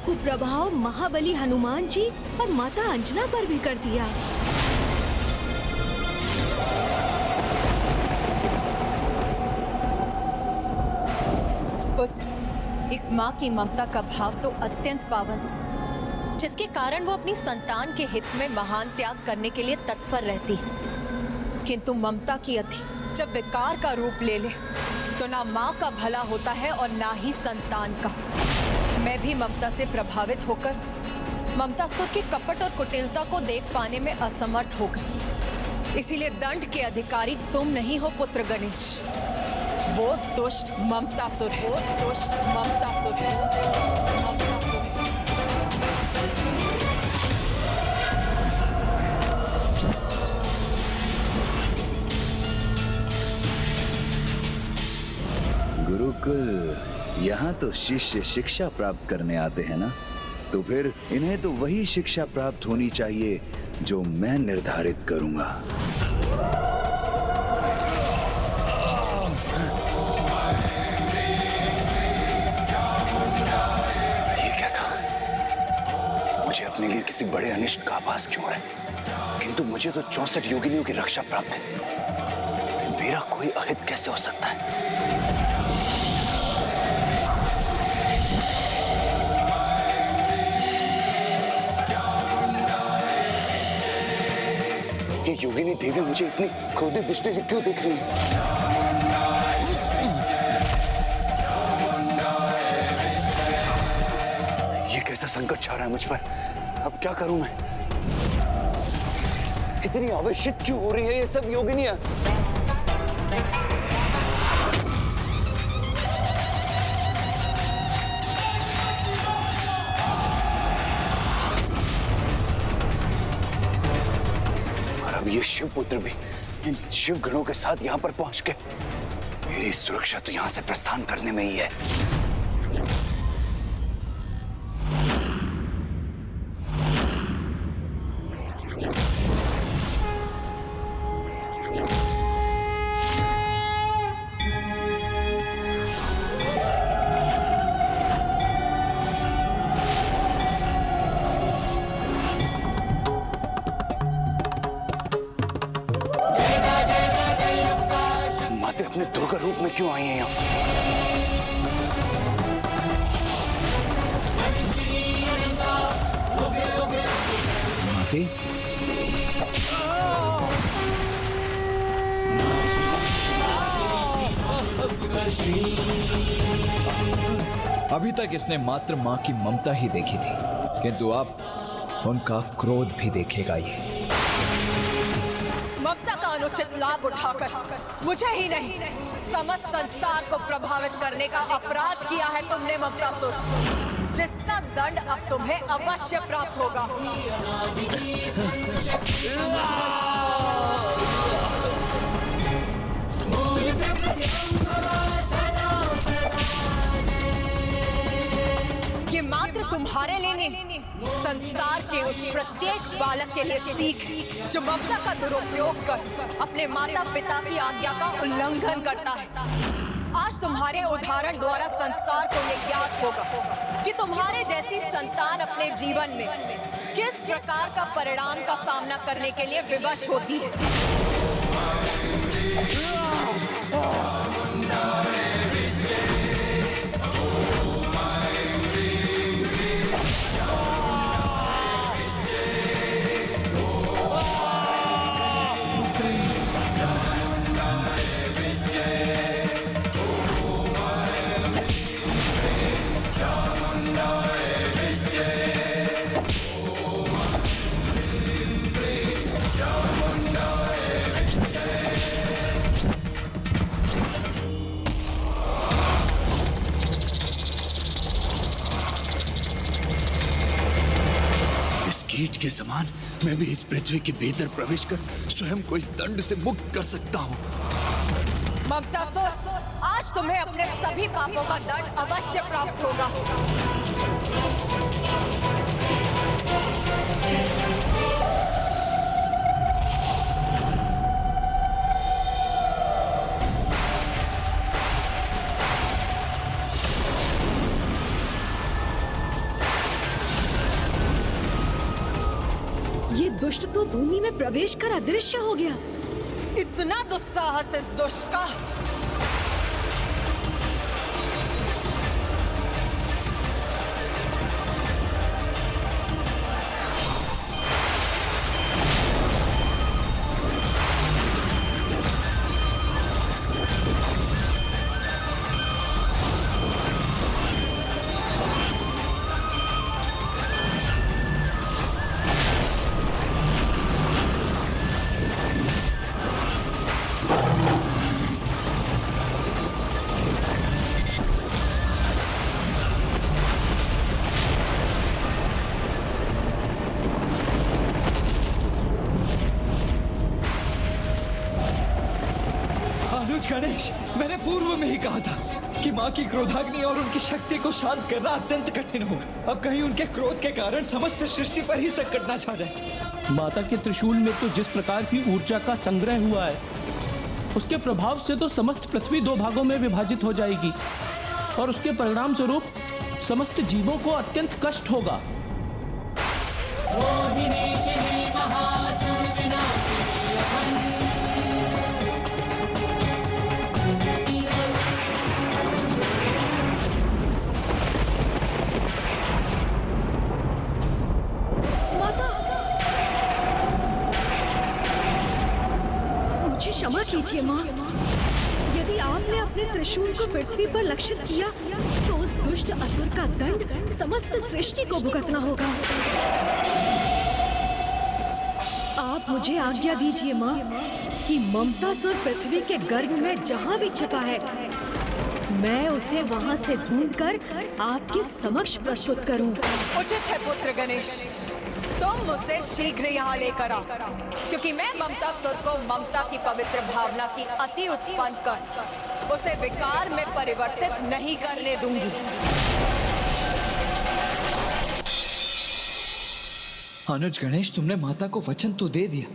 कुप्रभाव महाबली हनुमान जी और माता अंजना पर भी कर दिया। पुत्र, एक माँ की ममता का भाव तो अत्यंत पावन, जिसके कारण वो अपनी संतान के हित में महान त्याग करने के लिए तत्पर रहती है। किंतु ममता की अति जब विकार का रूप ले ले तो ना माँ का भला होता है और ना ही संतान का। मैं भी ममता से प्रभावित होकर ममतासुर के कपट और कुटिलता को देख पाने में असमर्थ हो गई। इसीलिए दंड के अधिकारी तुम नहीं हो पुत्र गणेश, वो दुष्ट ममतासुर है। वो दुष्ट ममतासुर है। वो दुष्ट ममतासुर है। गुरुकुल, यहाँ तो शिष्य शिक्षा प्राप्त करने आते हैं ना, तो फिर इन्हें तो वही शिक्षा प्राप्त होनी चाहिए जो मैं निर्धारित करूंगा। ये क्या था? मुझे अपने लिए किसी बड़े अनिष्ट का आभास क्यों हो रहा है? किंतु मुझे तो 64 योगिनियों की रक्षा प्राप्त है। मेरा कोई अहित कैसे हो सकता है? ये योगिनी देवी मुझे इतनी क्रोधित दृष्टि से क्यों देख रही है? ये कैसा संकट छा रहा है मुझ पर? अब क्या करूं मैं? इतनी आवेशित क्यों हो रही है ये सब योगिनियां? अब ये शिव पुत्र भी इन शिव गणों के साथ यहाँ पर पहुंच के मेरी सुरक्षा तो यहाँ से प्रस्थान करने में ही है। अपने दुर्गा रूप में क्यों आई है यहाँ? माते? अभी तक इसने मात्र मां की ममता ही देखी थी, किंतु अब उनका क्रोध भी देखेगा ये। ममता का अनुचित लाभ उठाकर मुझे ही नहीं समस्त संसार को प्रभावित करने का अपराध किया है तुमने ममतासुर, जिसका दंड अब तुम्हें अवश्य प्राप्त होगा। ये मात्र तुम्हारे लिए नहीं, संसार के उस प्रत्येक बालक के लिए सीख जो ममता का दुरुपयोग कर अपने माता पिता की आज्ञा का उल्लंघन करता है। आज तुम्हारे उदाहरण द्वारा संसार को ये ज्ञात होगा कि तुम्हारे जैसी संतान अपने जीवन में किस प्रकार का परिणाम का सामना करने के लिए विवश होती है। कीट के समान मैं भी इस पृथ्वी के भीतर प्रवेश कर स्वयं को इस दंड से मुक्त कर सकता हूँ। ममतासुर, आज तुम्हें अपने सभी पापों का दंड अवश्य प्राप्त होगा। ये दुष्ट तो भूमि में प्रवेश कर अदृश्य हो गया। इतना दुस्साहस इस दुष्ट का। गणेश, मैंने पूर्व में ही कहा था कि माँ की क्रोधाग्नि और उनकी शक्ति को शांत करना अत्यंत कठिन होगा। अब कहीं उनके क्रोध के कारण समस्त सृष्टि पर ही संकट न छा जाए। माता के त्रिशूल में तो जिस प्रकार की ऊर्जा का संग्रह हुआ है, उसके प्रभाव से तो समस्त पृथ्वी 2 भागों में विभाजित हो जाएगी और उसके परिणाम स्वरूप समस्त जीवों को अत्यंत कष्ट होगा। क्षमा कीजिए माँ, यदि आपने अपने त्रिशूल को पृथ्वी पर लक्षित किया तो उस दुष्ट असुर का दंड समस्त सृष्टि को भुगतना होगा। आप मुझे आज्ञा दीजिए माँ कि ममतासुर पृथ्वी के गर्भ में जहाँ भी छिपा है, मैं उसे वहाँ से ढूंढकर आपके समक्ष प्रस्तुत करूं। उचित है पुत्र गणेश, तुम मुझसे शीघ्र यहाँ लेकर आओ, क्योंकि मैं ममतासुर को ममता की पवित्र भावना की अति उत्पन्न कर उसे विकार में परिवर्तित नहीं करने दूंगी। अनुज गणेश, तुमने माता को वचन तो दे दिया,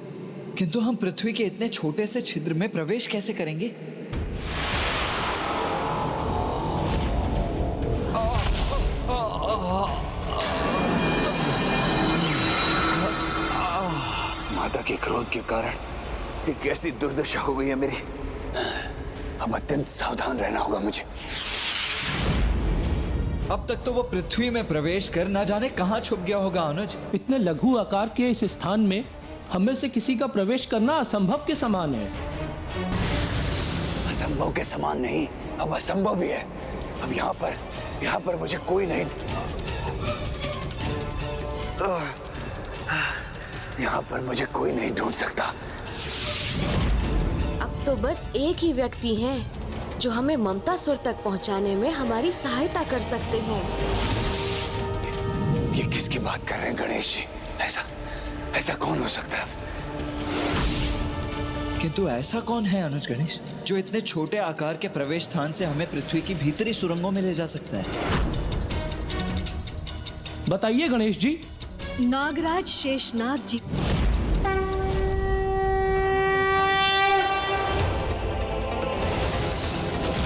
किंतु हम पृथ्वी के इतने छोटे से छिद्र में प्रवेश कैसे करेंगे? माता के क्रोध के कारण ये कैसी दुर्दशा हो गई है मेरी। अब अत्यंत सावधान रहना होगा मुझे। अब तक तो वो पृथ्वी में प्रवेश कर ना जाने कहां छुप गया होगा अनुज। इतने लघु आकार के इस स्थान में हम में से किसी का प्रवेश करना असंभव के समान है। असंभव के समान नहीं, अब असंभव भी है। अब यहाँ पर मुझे कोई नहीं, यहाँ पर मुझे कोई नहीं ढूंढ सकता। अब तो बस एक ही व्यक्ति है जो हमें ममतासुर तक पहुंचाने में हमारी सहायता कर सकते हैं। ये किसकी बात कर रहे हैं गणेश जी? ऐसा कौन हो सकता है? किंतु ऐसा कौन है अनुज गणेश जो इतने छोटे आकार के प्रवेश स्थान से हमें पृथ्वी की भीतरी सुरंगों में ले जा सकता है? बताइए गणेश जी। नागराज शेषनाग जी।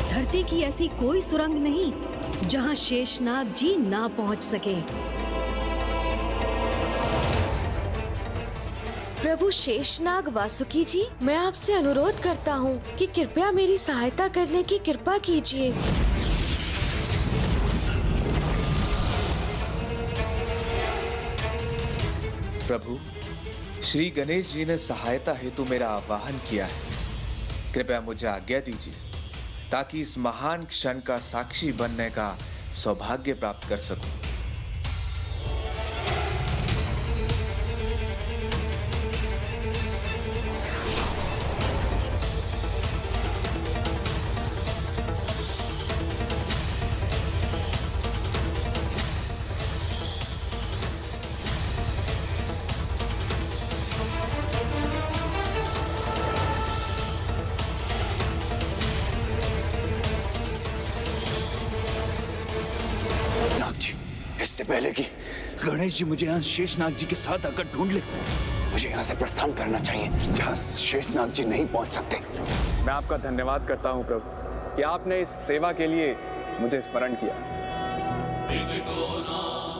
धरती की ऐसी कोई सुरंग नहीं जहां शेषनाग जी ना पहुंच सके। प्रभु शेषनाग वासुकी जी, मैं आपसे अनुरोध करता हूँ कि कृपया मेरी सहायता करने की कृपा कीजिए। प्रभु, श्री गणेश जी ने सहायता हेतु मेरा आह्वान किया है। कृपया मुझे आज्ञा दीजिए ताकि इस महान क्षण का साक्षी बनने का सौभाग्य प्राप्त कर सकूं। इससे पहले कि गणेश जी मुझे यहाँ शेषनाग जी के साथ आकर ढूंढ ले, मुझे यहाँ से प्रस्थान करना चाहिए जहाँ शेषनाग जी नहीं पहुँच सकते। मैं आपका धन्यवाद करता हूँ प्रभु कि आपने इस सेवा के लिए मुझे स्मरण किया।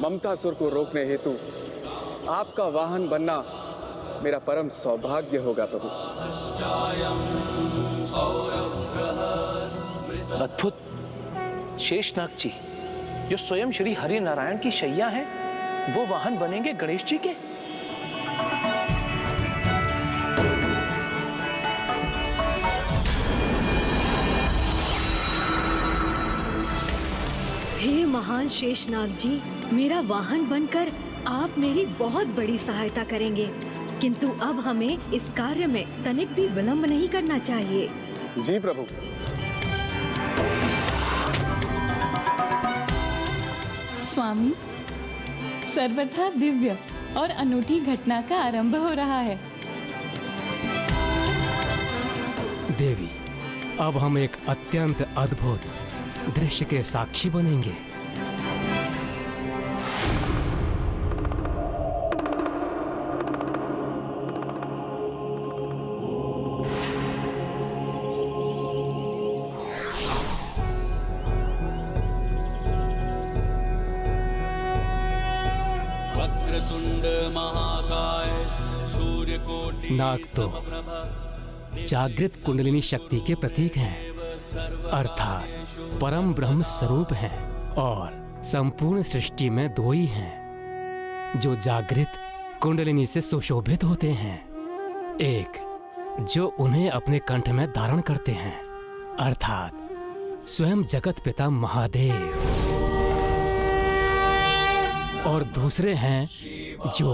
ममतासुर को रोकने हेतु आपका वाहन बनना मेरा परम सौभाग्य होगा प्रभु। अद्भुत। शेषनाग जी, जो स्वयं श्री हरि नारायण की शैया हैं, वो वाहन बनेंगे गणेश जी के। हे महान शेषनाग जी, मेरा वाहन बनकर आप मेरी बहुत बड़ी सहायता करेंगे, किंतु अब हमें इस कार्य में तनिक भी विलंब नहीं करना चाहिए। जी प्रभु। स्वामी, सर्वथा दिव्य और अनूठी घटना का आरंभ हो रहा है। देवी, अब हम एक अत्यंत अद्भुत दृश्य के साक्षी बनेंगे। नाग तो जागृत कुंडलिनी शक्ति के प्रतीक हैं, अर्थात परम ब्रह्म स्वरूप हैं, और संपूर्ण सृष्टि में दो ही हैं जो जागृत कुंडलिनी से सुशोभित होते हैं। एक जो उन्हें अपने कंठ में धारण करते हैं, अर्थात स्वयं जगत पिता महादेव, और दूसरे हैं जो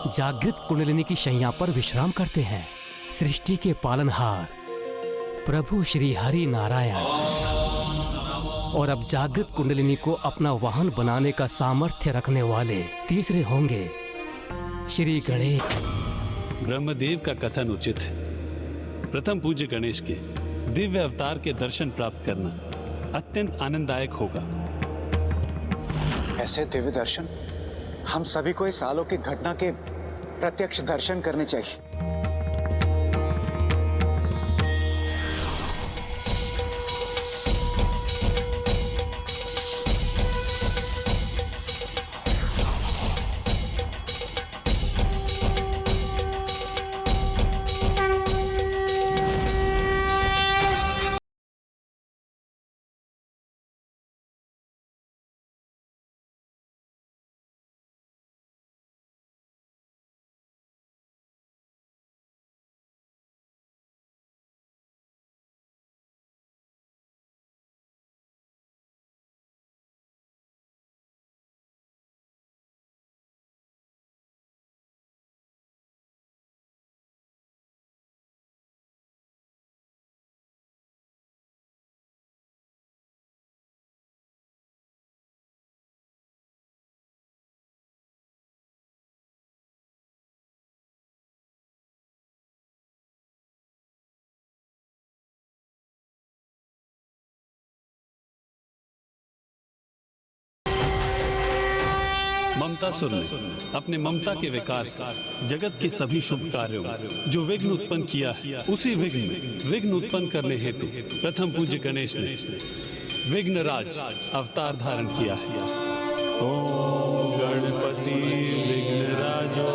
जागृत कुंडलिनी की शैया पर विश्राम करते हैं, सृष्टि के पालनहार प्रभु श्री हरि नारायण। और अब जागृत कुंडलिनी को अपना वाहन बनाने का सामर्थ्य रखने वाले तीसरे होंगे श्री गणेश। ब्रह्मदेव का कथन उचित है। प्रथम पूज्य गणेश के दिव्य अवतार के दर्शन प्राप्त करना अत्यंत आनंददायक होगा। ऐसे दिव्य दर्शन हम सभी को इस अलौकिक घटना के प्रत्यक्ष दर्शन करने चाहिए। ममतासुर ने अपने ममता के विकार से जगत के सभी शुभ कार्यों में जो विघ्न उत्पन्न किया है, उसी विघ्न में विघ्न उत्पन्न करने हेतु प्रथम पूज्य गणेश ने विघ्नराज अवतार धारण किया है। ओम गणपति विघ्नराजो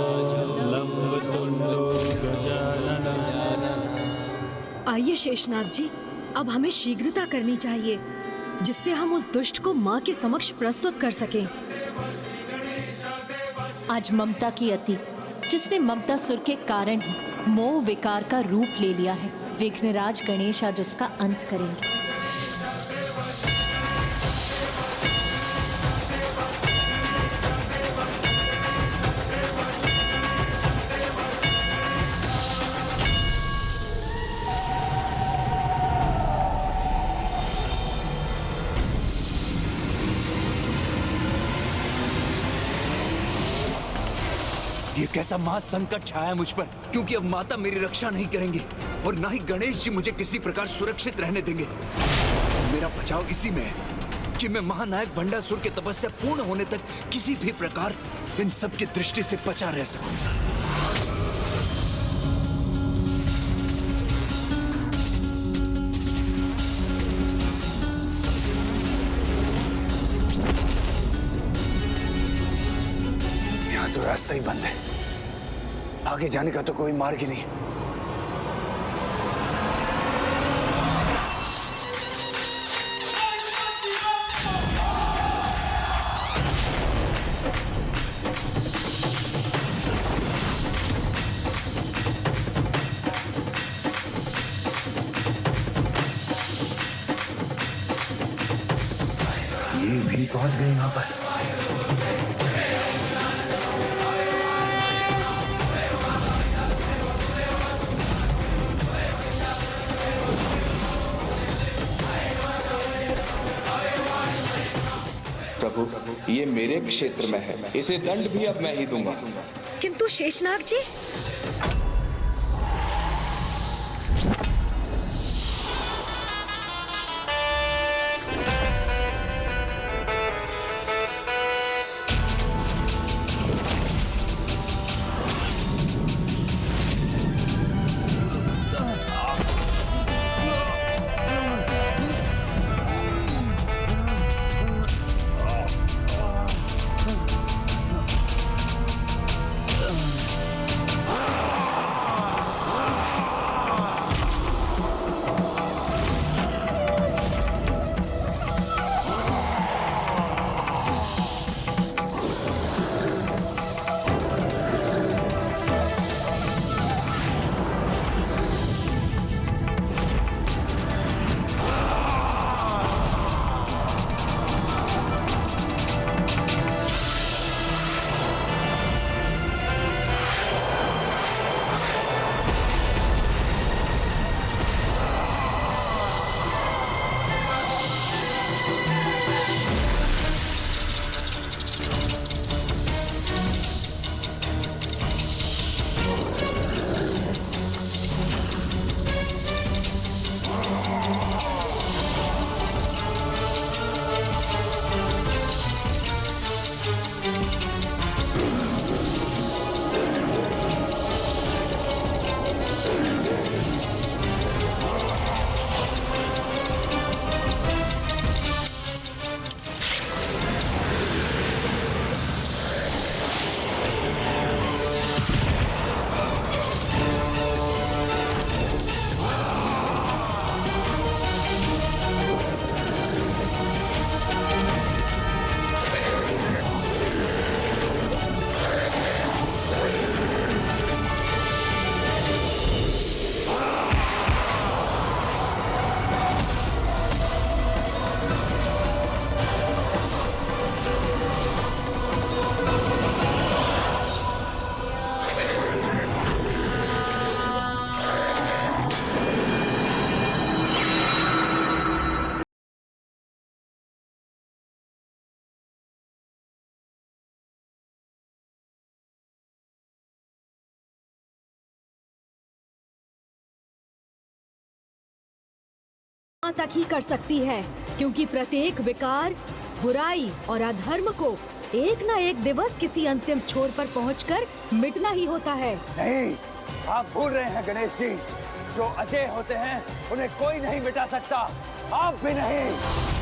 लंबतुंडो गजानन। आइए शेषनाग जी, अब हमें शीघ्रता करनी चाहिए, जिससे हम उस दुष्ट को माँ के समक्ष प्रस्तुत कर सकें। आज ममता की अति, जिसने ममता सुर के कारण ही मोह विकार का रूप ले लिया है, विघ्नराज गणेश आज उसका अंत करेंगे। ये कैसा महासंकट छाया है मुझ पर, क्योंकि अब माता मेरी रक्षा नहीं करेंगे और ना ही गणेश जी मुझे किसी प्रकार सुरक्षित रहने देंगे। मेरा बचाव इसी में है कि मैं महानायक भंडासुर के तपस्या पूर्ण होने तक किसी भी प्रकार इन सब की दृष्टि से बचा रह सकूं। यहाँ तो रास्ता ही बंद है। आगे जाने का तो कोई मार्ग ही नहीं। ये भी पहुंच गए यहाँ पर। प्रभु, ये मेरे क्षेत्र में है, इसे दंड भी अब मैं ही दूंगा। किंतु शेषनाग जी, तक ही कर सकती है, क्योंकि प्रत्येक विकार, बुराई और अधर्म को एक ना एक दिवस किसी अंतिम छोर पर पहुंचकर मिटना ही होता है। नहीं, आप भूल रहे हैं गणेश जी। जो अजय होते हैं उन्हें कोई नहीं मिटा सकता, आप भी नहीं।